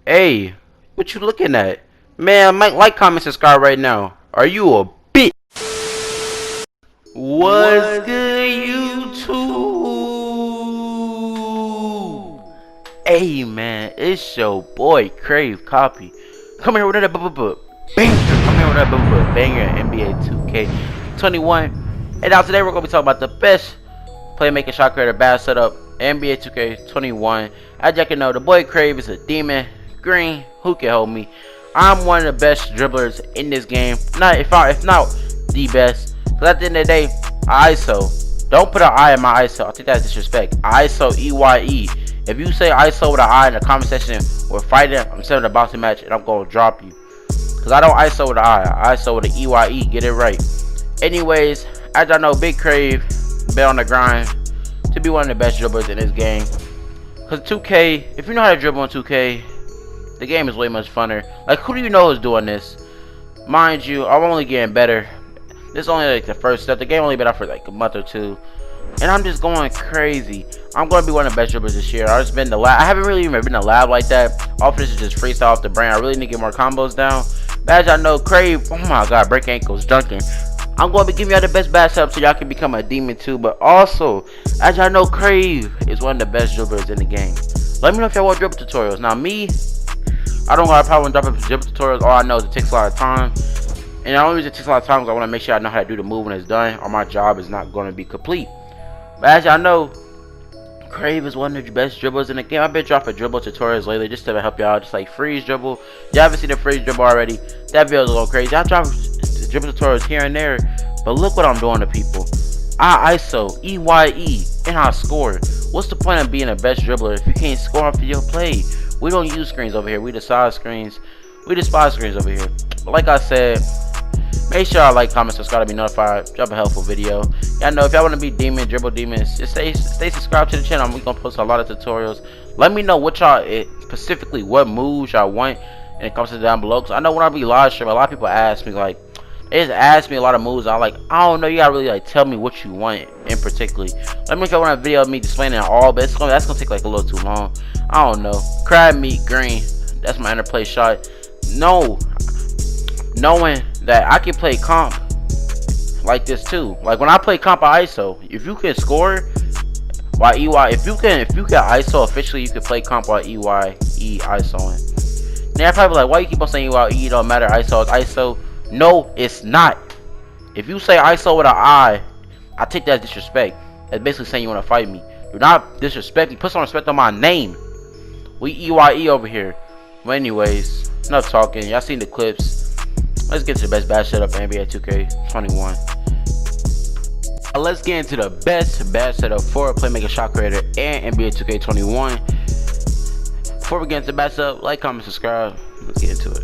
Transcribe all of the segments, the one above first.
Hey, what you looking at? Man, like, comment, subscribe right now. Are you a bitch? What's good, YouTube? Hey, man, it's your boy CraveCopy. Come here with that banger. Come here with that banger NBA 2K21. And now today we're gonna be talking about the best playmaking shot creator bad setup NBA 2K21. As you can know, the boy Crave is a demon. Green, who can hold me? I'm one of the best dribblers in this game. If not the best. Cause at the end of the day, I ISO. Don't put an I in my ISO. I think that's disrespect. I ISO EYE. If you say ISO with an I in the comment section, we're fighting. I'm sending a boxing match and I'm gonna drop you. Cause I don't ISO with an I ISO with an EYE. Get it right. Anyways, as y'all know, Big Crave been on the grind to be one of the best dribblers in this game. Cause 2K, if you know how to dribble in 2K, the game is way much funner. Like, who do you know is doing this? Mind you, I'm only getting better. This is only like the first step. The game only been out for like a month or two, and I'm just going crazy. I'm gonna be one of the best dribblers this year. I've just been in the lab. I haven't really even been in the lab like that. All of this is just freestyle off the brain. I really need to get more combos down. But as y'all know, Crave, oh my god, break ankles, dunking. I'm going to be giving y'all the best bad setup so y'all can become a demon too. But also, as y'all know, Crave is one of the best dribblers in the game. Let me know if y'all want dribble tutorials. Now me, I don't got a problem dropping dribble tutorials. All I know is it takes a lot of time. And the only reason it takes a lot of time is I want to make sure I know how to do the move when it's done, or my job is not going to be complete. But as y'all know, Crave is one of the best dribblers in the game. I've been dropping dribble tutorials lately just to help y'all, just like freeze dribble. Y'all haven't seen the freeze dribble already. That video's a little crazy. I drop dribble tutorials here and there, but look what I'm doing to people. I ISO, EYE, and I score. What's the point of being a best dribbler if you can't score off of your play? We don't use screens over here. We decide screens. We despise screens over here. But like I said, make sure y'all like, comment, subscribe to be notified. Drop a helpful video. Y'all know if y'all want to be demon, dribble demons, just stay subscribed to the channel. We're gonna post a lot of tutorials. Let me know what y'all specifically what moves y'all want in the comments down below. Cause I know when I be live stream, a lot of people ask me like, they just ask me a lot of moves. I'm like, I don't know. You gotta really like tell me what you want in particularly. Let me know if y'all want a video of me explaining it all, but that's gonna take like a little too long. I don't know. Crab meat green. That's my interplay shot. No, knowing that I can play comp like this too. Like when I play comp, I ISO. If you can score while EY, if you can ISO officially, you can play comp while EYE ISOing. Now probably like, why you keep on saying EYE don't matter? ISO is ISO. No, it's not. If you say ISO with an I take that as disrespect. That's basically saying you want to fight me. Do not disrespect me. Put some respect on my name. We EYE over here. But anyways, enough talking. Y'all seen the clips. Let's get to the best bad setup in NBA 2K21. Let's get into the best bad setup for a playmaker shot creator and NBA 2K21. Before we get into the bad setup, like, comment, subscribe. Let's get into it.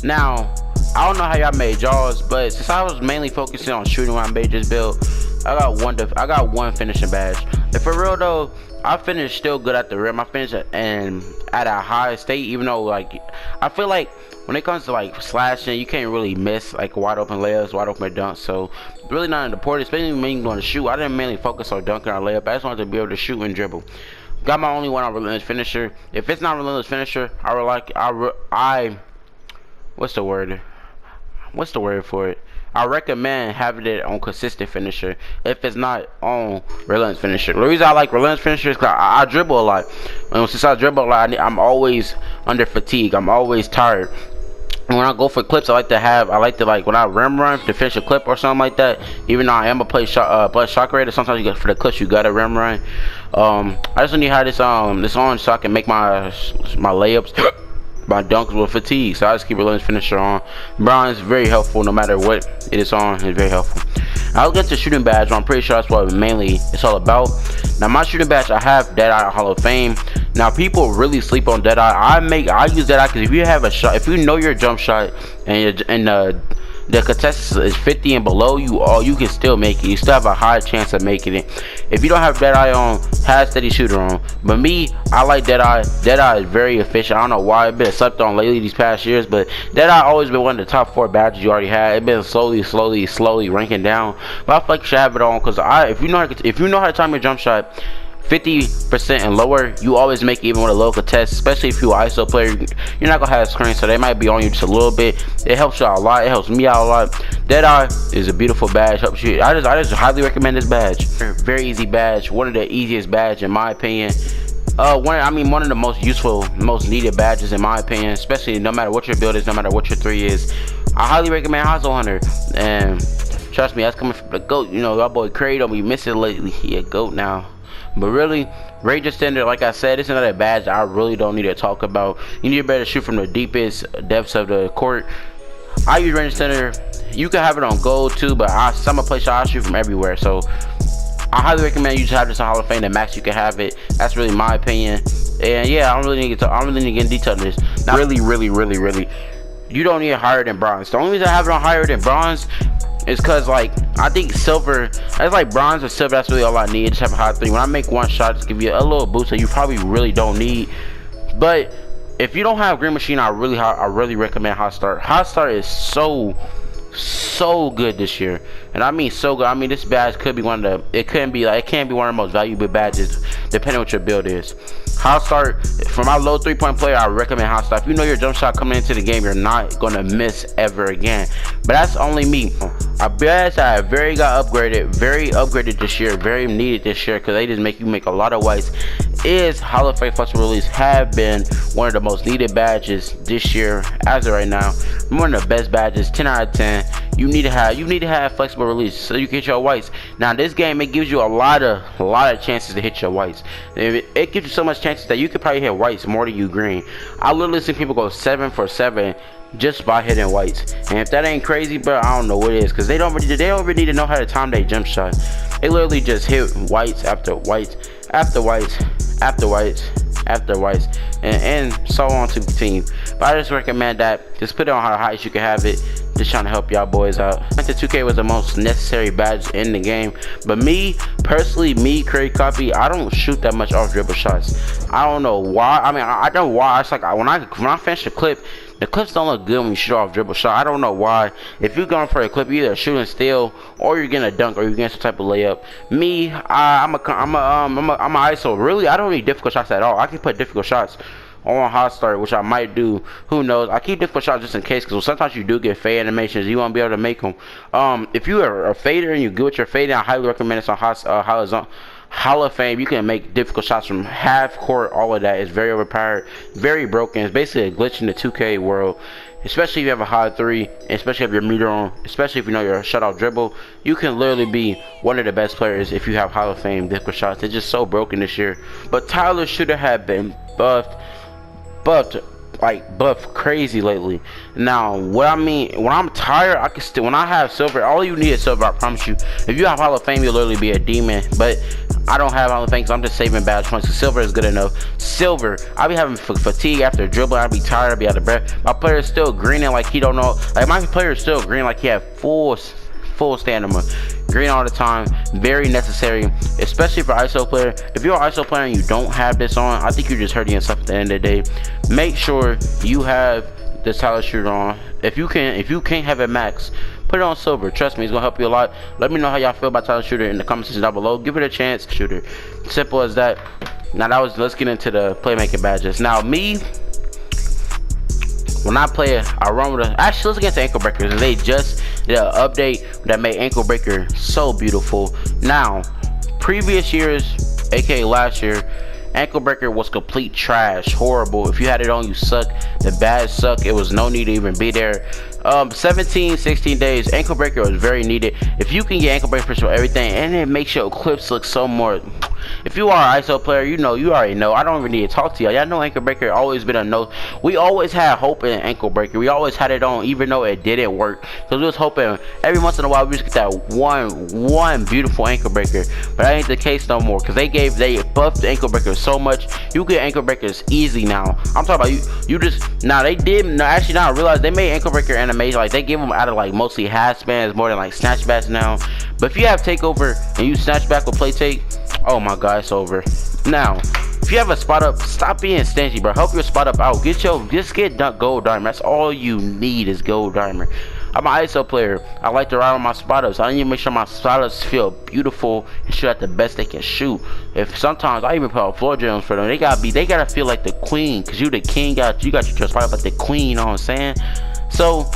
Now, I don't know how y'all made y'all's, but since I was mainly focusing on shooting when I made this build, I got one finishing badge. And for real though, I finished still good at the rim. I finished at a high state, even though like I feel like when it comes to like slashing, you can't really miss like wide open layups, wide open dunks. So really not important, especially when you're going to shoot. I didn't mainly focus on dunking or layup. I just wanted to be able to shoot and dribble. Got my only one on relentless finisher. If it's not relentless finisher, what's the word for it? I recommend having it on consistent finisher if it's not on relentless finisher. The reason I like relentless finisher is because I dribble a lot. And since I dribble a lot, I'm always under fatigue. I'm always tired. And when I go for clips, I like to like when I rim run to finish a clip or something like that. Even though I am a Shotcreator, sometimes you get for the clips you gotta rim run. I just need to have this on so I can make my layups. My dunks with fatigue, so I just keep relentless finisher on. Bronze is very helpful no matter what it is on. It's very helpful. I'll get to shooting badge. I'm pretty sure that's what mainly it's all about. Now my shooting badge, I have Deadeye Hall of Fame. Now people really sleep on Deadeye. I use Deadeye because if you have a shot, if you know your jump shot and the contest is 50 and below, you can still make it. You still have a high chance of making it. If you don't have Deadeye on, have steady shooter on. But me, I like Deadeye. Deadeye is very efficient. I don't know why it's been slept on lately these past years, but Deadeye always been one of the top 4 badges you already had. It's been slowly ranking down. But I feel like you should have it on because if you know how to time your jump shot, 50% and lower, you always make it even with a low contest, especially if you're an ISO player. You're not gonna have a screen, so they might be on you just a little bit. It helps you out a lot. It helps me out a lot. Deadeye is a beautiful badge. Helps you. I just highly recommend this badge. Very easy badge. One of the easiest badge in my opinion. One of the most useful, most needed badges in my opinion, especially no matter what your build is, no matter what your 3 is. I highly recommend Hostel Hunter, and trust me, that's coming from the GOAT. You know, our boy Craig don't be missing lately. He a GOAT now. But really, Range Extender, like I said, it's another badge I really don't need to talk about. You need to better shoot from the deepest depths of the court. I use Range Extender. You can have it on gold too, but some play shot, I shoot from everywhere. So I highly recommend you just have this in Hall of Fame. The max you can have it. That's really my opinion. And yeah, I don't really need to get in detail to this. Now, really, you don't need it higher than bronze. The only reason I have it on higher than bronze is because, like, I think silver, that's like bronze or silver, that's really all I need. Just have a high 3. When I make one shot, just give you a little boost that you probably really don't need. But if you don't have Green Machine, I really recommend Hot Start. Hot Start is so good this year, and I mean so good. I mean, this badge could be one of the, it can't be one of the most valuable badges depending on what your build is. Hot Start, for my low 3-point player, I recommend Hot Start. If you know your jump shot coming into the game, you're not gonna miss ever again. But that's only me. A badge that got upgraded this year, very needed this year, because they just make you make a lot of whites, is Hall of Fame Flexible Release. Have been one of the most needed badges this year as of right now. One of the best badges, 10 out of 10. You need to have flexible release so you can hit your whites. Now this game, it gives you a lot of chances to hit your whites. It gives you so much chances that you could probably hit whites more than you green. I literally see people go 7 for 7 just by hitting whites, and if that ain't crazy, bro, I don't know what it is, because they don't really need to know how to time their jump shot. They literally just hit whites after whites after whites after whites after whites, and so on to continue. But I just recommend that just put it on how highest you can have it. Just trying to help y'all boys out. The 2K was the most necessary badge in the game, but me personally, CraveCopy, I don't shoot that much off dribble shots. I don't know why. I mean, I know why. It's like when I finish the clips don't look good when you shoot off dribble shot. I don't know why. If you're going for a clip, you're either shooting still, or you're getting a dunk, or you're getting some type of layup. Me, I'm a ISO. Really, I don't need difficult shots at all. I can put difficult shots on Hot Start, which I might do. Who knows? I keep difficult shots just in case, because sometimes you do get fade animations. You won't be able to make them. If you are a fader and you're good with your fading, I highly recommend it's on Hall of Fame. You can make difficult shots from half court. All of that is very overpowered, very broken. It's basically a glitch in the 2K world, especially if you have a high 3, especially if your meter on, especially if you know you're a shut off dribble. You can literally be one of the best players if you have Hall of Fame difficult shots. It's just so broken this year. But Tyler should have been buffed crazy lately. Now what I mean, when I'm tired, I can still, when I have silver, all you need is silver, I promise you. If you have Hall of Fame, you'll literally be a demon. But I don't have Hall of Fame, so I'm just saving badge points, because silver is good enough. Silver, I be having fatigue after dribbling. I be tired, I be out of breath. My player is still greening like he don't know, like my player is still green like he have full stamina. Green all the time, very necessary, especially for ISO player. If you're an ISO player and you don't have this on, I think you're just hurting yourself at the end of the day. Make sure you have this Tyler shooter on. If you can't have it max, put it on silver. Trust me, it's gonna help you a lot. Let me know how y'all feel about Tyler shooter in the comment section down below. Give it a chance. Shooter, simple as that. Now let's get into the playmaking badges. Now me, when I play it, I run with actually, let's get to ankle breakers, and they just did an update that made ankle breaker so beautiful. Now, previous years, aka last year, ankle breaker was complete trash, horrible. If you had it on, you suck. The badge sucked. It was no need to even be there. 16 days, ankle breaker was very needed. If you can get ankle breakers for everything, and it makes your clips look so more. If you are an ISO player, you already know. I don't even need to talk to y'all. Y'all know ankle breaker always been a no. We always had hope in ankle breaker. We always had it on, even though it didn't work. Because we was hoping every once in a while we just get that one beautiful ankle breaker. But that ain't the case no more. Because they buffed the ankle breaker so much. You get ankle breakers easy now. I'm talking about you just now. They did actually now I realize they made ankle breaker animation, like they give them out of like mostly half spans more than like snatchbacks now. But if you have takeover and you snatch back with play take, oh my god, it's over. Now if you have a spot up, stop being stingy, bro. Help your spot up out. Just get gold diamond. That's all you need is gold diamond. I'm an ISO player. I like to ride on my spot ups. I need to make sure my spot ups feel beautiful and shoot at the best they can shoot. If sometimes I even put out floor gems for them, they gotta feel like the queen, cause you the king. You got your spot up like the queen. You know what I'm saying? So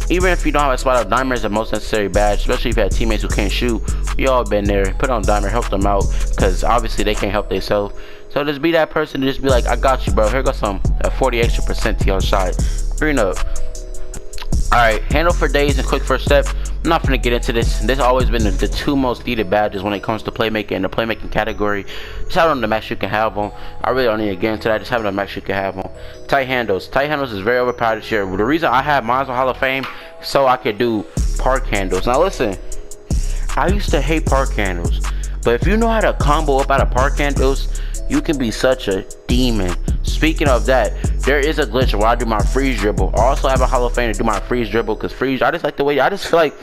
even if you don't have a spot up, diamond is the most necessary badge, especially if you have teammates who can't shoot. We all been there. Put on diamond, help them out, cause obviously they can't help themselves. So just be that person to just be like, I got you, bro. Here goes some 40 extra % to your shot. Green up. Alright, handle for days and quick first step. I'm not gonna get into this. This has always been the two most needed badges when it comes to playmaking in the playmaking category. Just have it on the max you can have them. I really don't need to get into that. Just have it on the max you can have them. Tight handles. Tight handles is very overpowered this year. The reason I have mine on Hall of Fame so I could do park handles. Now listen, I used to hate park handles, but if you know how to combo up out of park handles, you can be such a demon. Speaking of that, there is a glitch where I do my freeze dribble. I also have a Hall of Fame to do my freeze dribble, because I just like the way, I just feel like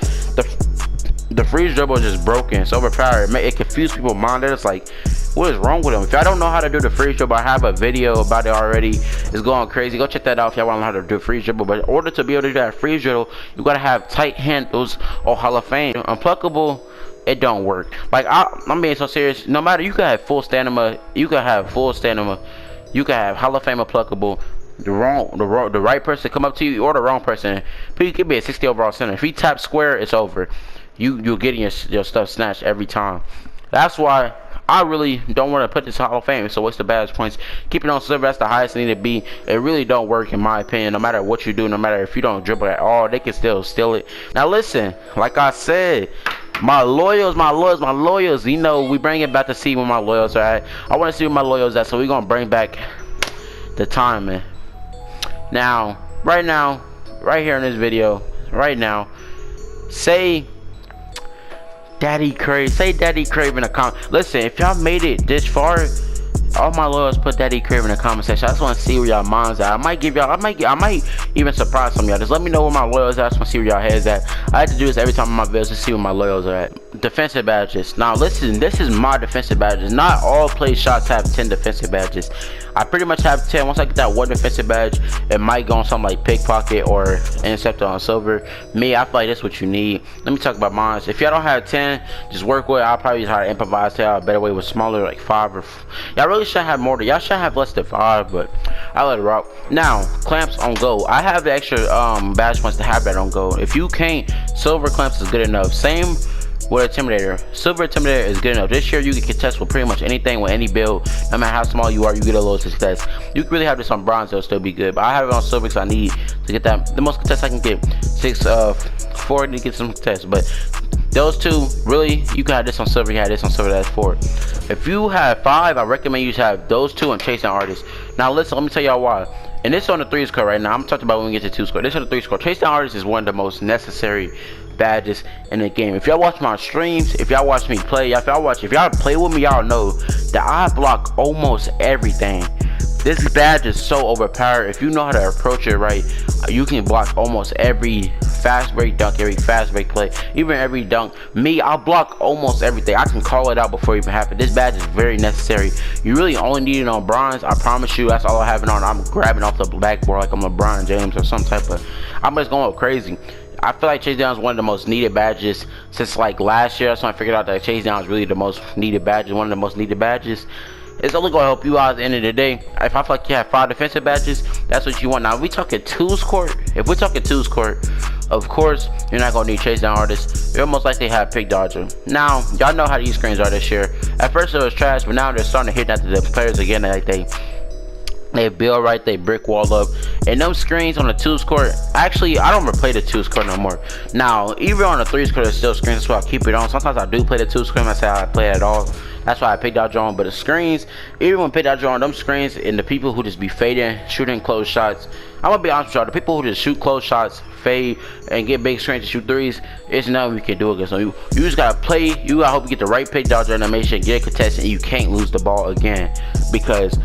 the freeze dribble is just broken. It's overpowered. It confused people's mind. They're just like, what is wrong with them? If y'all don't know how to do the freeze dribble, I have a video about it already. It's going crazy. Go check that out if y'all want to know how to do freeze dribble. But in order to be able to do that freeze dribble, you gotta have tight handles or Hall of Fame. Unpluckable, it don't work. Like I'm being so serious. No matter, you can have full stamina, you can have Hall of Fame unpluckable. The right person come up to you, or the wrong person, but you could be a 60 overall center. If he taps square, it's over. You're getting your stuff snatched every time. That's why I really don't want to put this Hall of Fame. It's a waste of badge points. Keep it on silver. That's the highest it need to be. It really don't work in my opinion. No matter what you do, no matter if you don't dribble at all, they can still steal it. Now listen, like I said, my loyals, you know, we bring it back to see where my loyals are at. I want to see where my loyals at, so we're gonna bring back the timing. Now, right now, right here in this video, right now, say Daddy Crave, in the comment. Listen, if y'all made it this far, all my loyals, put Daddy Crave in the comment section. I just want to see where y'all minds at. I might even surprise some of y'all. Just let me know where my loyals are. I just want to see where y'all heads at. I have to do this every time in my videos to see where my loyals are at. Defensive badges. Now listen, this is my defensive badges. Not all play shots have 10 defensive badges. I pretty much have 10. Once I get that one defensive badge, it might go on something like pickpocket or interceptor on silver. Me, I feel like that's what you need. Let me talk about mine. If y'all don't have 10, just work with it. I'll probably try to improvise to y'all a better way with smaller, like 5 or y'all really should have more. Y'all should have less than 5, but I'll let it rock. Now, clamps on gold. I have the extra badge points to have that on gold. If you can't, silver clamps is good enough. Same with Intimidator. Silver Intimidator is good enough. This year you can contest with pretty much anything with any build. No matter how small you are, you get a little success. You can really have this on bronze, it'll still be good. But I have it on silver because I need to get that the most contest I can get. 4 to get some contests. But those two, really, you can have this on silver, you have this on silver, that's 4. If you have 5, I recommend you to have those 2 and chase down artists. Now listen, let me tell y'all why. And this is on the 3 score right now. I'm talking about when we get to 2 score. This is on the 3 score. Chase down artists is one of the most necessary badges in the game. If y'all watch my streams, if y'all watch me play, if y'all play with me, y'all know that I block almost everything. This badge is so overpowered. If you know how to approach it right, you can block almost every fast break dunk, every fast break play, even every dunk. Me, I'll block almost everything. I can call it out before it even happens. This badge is very necessary. You really only need it on bronze. I promise you, that's all I have it on. I'm grabbing off the backboard like I'm LeBron James or some type of, I'm just going crazy. I feel like chase down is one of the most needed badges since like last year. So I figured out that chase down is really the most needed badge, one of the most needed badges. It's only gonna help you out at the end of the day. If I feel like you have 5 defensive badges, that's what you want. Now if we talking 2's court, of course you're not gonna need chase down artists. You'll most likely have pick dodger. Now y'all know how these screens are this year. At first it was trash, but now they're starting to hit that to the players again. Like they build right, they brick wall up, and them screens on the 2's court. Actually, I don't replay the 2's court no more. Now even on the 3's court, there's still screens, so I keep it on. Sometimes I do play the 2's court. I say I play it at all. That's why I picked out on. But the screens, even when picked out on them screens, and the people who just be fading, shooting close shots, I'm gonna be honest with y'all, the people who just shoot close shots, fade, and get big screens to shoot 3s, it's nothing we can do against them. You just gotta play. You gotta hope you get the right pick dodger animation, get a contest, and you can't lose the ball again. Because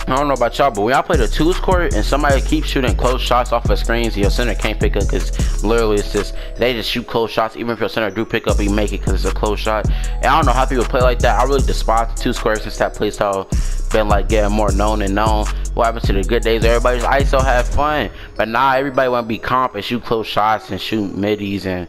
I don't know about y'all, but when I play the 2's court and somebody keeps shooting close shots off of screens, your center can't pick up, because literally it's just, they just shoot close shots. Even if your center do pick up, you make it because it's a close shot. And I don't know how people play like that. I really despise the 2's court since that play style. been like getting more known and known. What happens to the good days? Everybody's ISO have fun, but now everybody want to be comp and shoot close shots and shoot middies and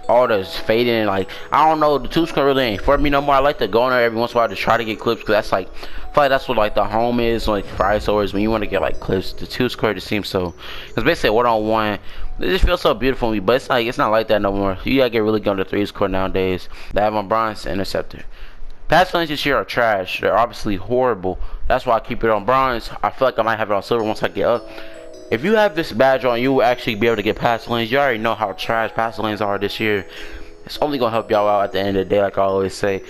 all this fading. Like, I don't know, the 2-square really ain't for me no more. I like to go in there every once in a while to try to get clips, because that's like, I feel like that's what like the home is, like for ISO, is when you want to get like clips. The 2-square just seems so, because basically 1-on-1, it just feels so beautiful to me, but it's like, it's not like that no more. You gotta get really good on the 3-square nowadays. They have my bronze interceptor. Pass lanes this year are trash. They're obviously horrible. That's why I keep it on bronze. I feel like I might have it on silver once I get up. If you have this badge on, you will actually be able to get pass lanes. You already know how trash pass lanes are this year. It's only gonna help y'all out at the end of the day, like I always say.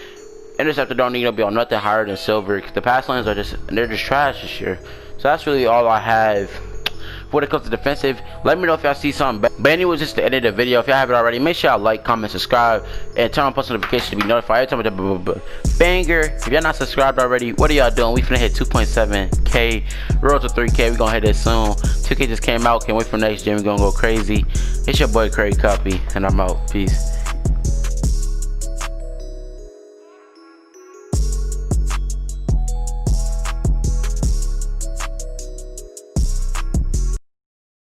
Interceptor don't need to be on nothing higher than silver, because the pass lanes are they're just trash this year. So that's really all I have. When it comes to defensive, let me know if y'all see something better. But anyways, just to end the video. If y'all haven't already, make sure y'all like, comment, subscribe, and turn on post notifications to be notified every time I do banger. If y'all not subscribed already, what are y'all doing? We finna hit 2.7k, road to 3k. We gonna hit it soon. 2k just came out. Can't wait for next gen. We gonna go crazy. It's your boy CraveCopy, and I'm out. Peace.